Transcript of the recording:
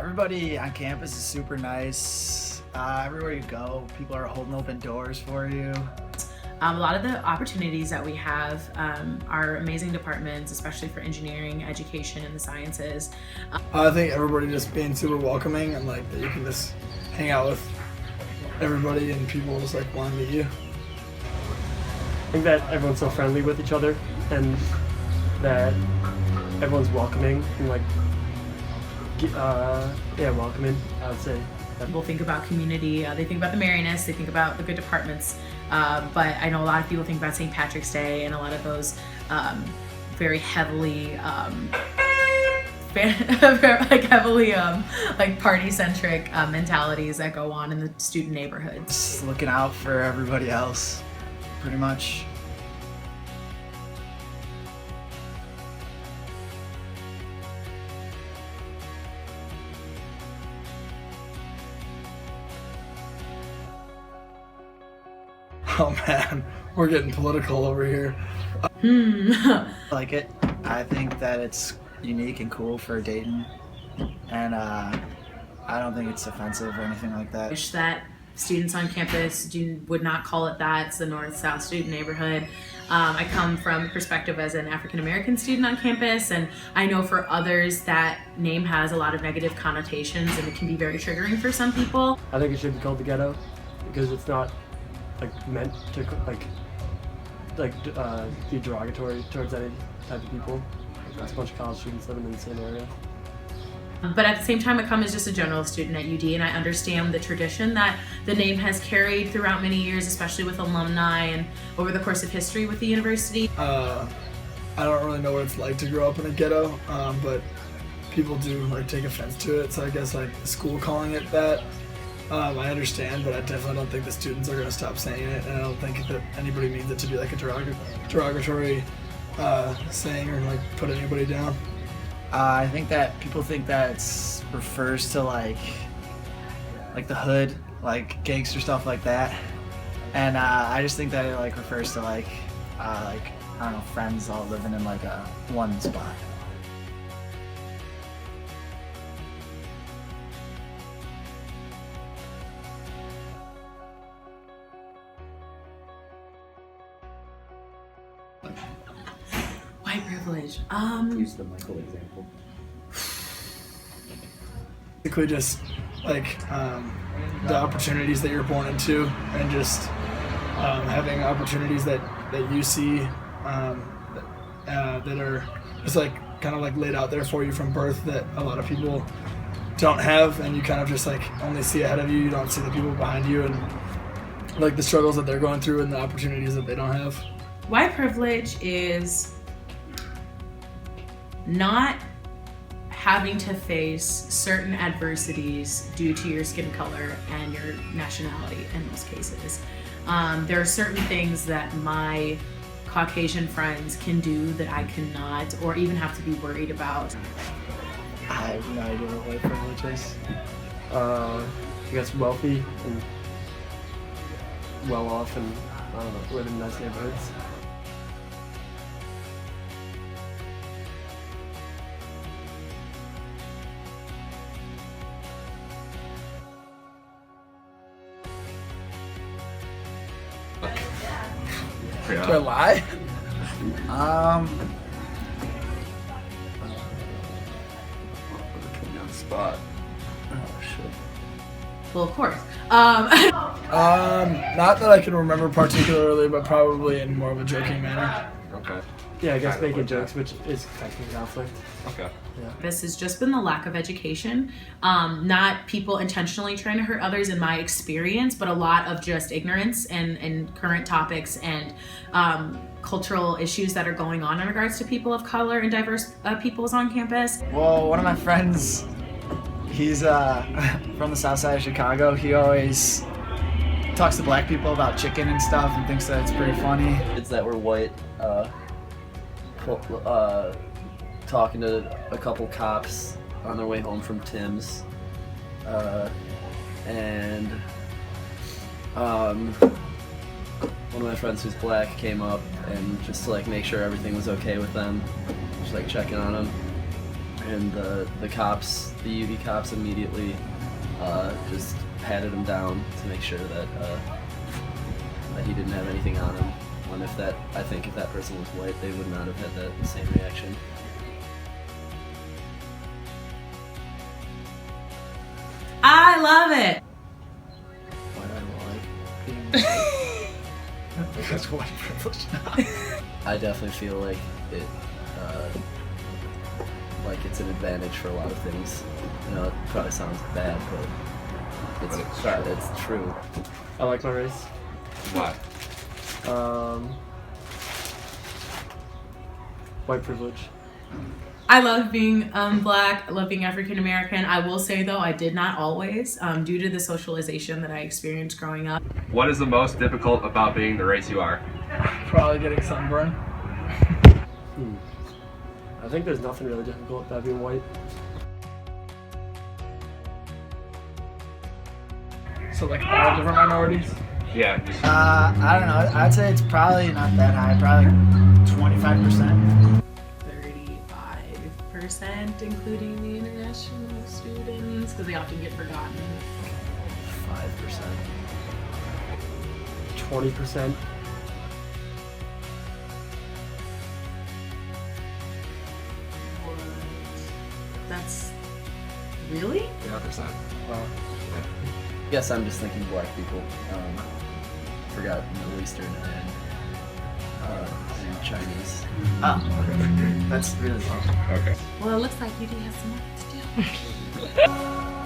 Everybody on campus is super nice. Everywhere you go, people are holding open doors for you. A lot of the opportunities that we have are amazing departments, especially for engineering, education, and the sciences. I think everybody just being super welcoming and like that you can just hang out with everybody and people just like want to meet you. I think that everyone's so friendly with each other and that everyone's welcoming and like welcoming, I would say. People think about community, they think about the merriness, they think about the good departments, but I know a lot of people think about St. Patrick's Day and a lot of those very heavily like party-centric mentalities that go on in the student neighborhoods. Just looking out for everybody else, pretty much. Oh man, we're getting political over here. I like it. I think that it's unique and cool for Dayton, and I don't think it's offensive or anything like that. I wish that students on campus would not call it that. It's the North-South student neighborhood. I come from the perspective as an African-American student on campus, and I know for others that name has a lot of negative connotations and it can be very triggering for some people. I think it should be called the ghetto because it's not like meant to be derogatory towards any type of people. There's a bunch of college students living in the same area. But at the same time, I come as just a general student at UD, and I understand the tradition that the name has carried throughout many years, especially with alumni and over the course of history with the university. I don't really know what it's like to grow up in a ghetto, but people do like take offense to it. So I guess like the school calling it that, I understand, but I definitely don't think the students are going to stop saying it, and I don't think that anybody means it to be like a derogatory saying or like put anybody down. I think that people think that it refers to like the hood, like gangster stuff like that, and I just think that it like refers to like I don't know, friends all living in like a one spot. White privilege. Use the Michael example. Basically just like the opportunities that you're born into and just having opportunities that you see that are just like kind of like laid out there for you from birth that a lot of people don't have, and you kind of just like only see ahead of you. You don't see the people behind you and like the struggles that they're going through and the opportunities that they don't have. White privilege is not having to face certain adversities due to your skin color and your nationality in most cases. There are certain things that my Caucasian friends can do that I cannot, or even have to be worried about. I have no idea what white privilege is. I guess wealthy and well off and I don't know, live in nice neighborhoods. Do I lie? Put me on the spot. Oh shit. Well, of course. Not that I can remember particularly, but probably in more of a joking manner. Okay. Yeah, I guess Kind of making like jokes, that. which is technically conflict. Okay. This has just been the lack of education, not people intentionally trying to hurt others in my experience, but a lot of just ignorance and current topics and cultural issues that are going on in regards to people of color and diverse peoples on campus. Well, one of my friends, he's from the south side of Chicago. He always talks to black people about chicken and stuff and thinks that it's pretty funny. Kids that were white talking to a couple cops on their way home from Tim's, and one of my friends who's black came up and just to like make sure everything was okay with them, just like checking on them. and the cops, the UV cops, immediately just patted him down to make sure that that he didn't have anything on him. When I think if that person was white, they would not have had that same reaction. I love it. Why do I like being white? Because white privilege. I definitely feel like it's an advantage for a lot of things. You know, it probably sounds bad, but it's true. I like my race. Why? White privilege. I love being black. I love being African American. I will say though, I did not always, due to the socialization that I experienced growing up. What is the most difficult about being the race you are? Probably getting sunburn. I think there's nothing really difficult about being white. So like all different minorities. Yeah, just I don't know. I'd say it's probably not that high. Probably 25%. 35%, including the international students, because they often get forgotten. 5%. 20%. That's really? Yeah, percent. Wow. Guess I'm just thinking black people. Forgot Middle Eastern and Chinese. Oh, okay. That's really low. Okay. Well, it looks like UD has some work to do.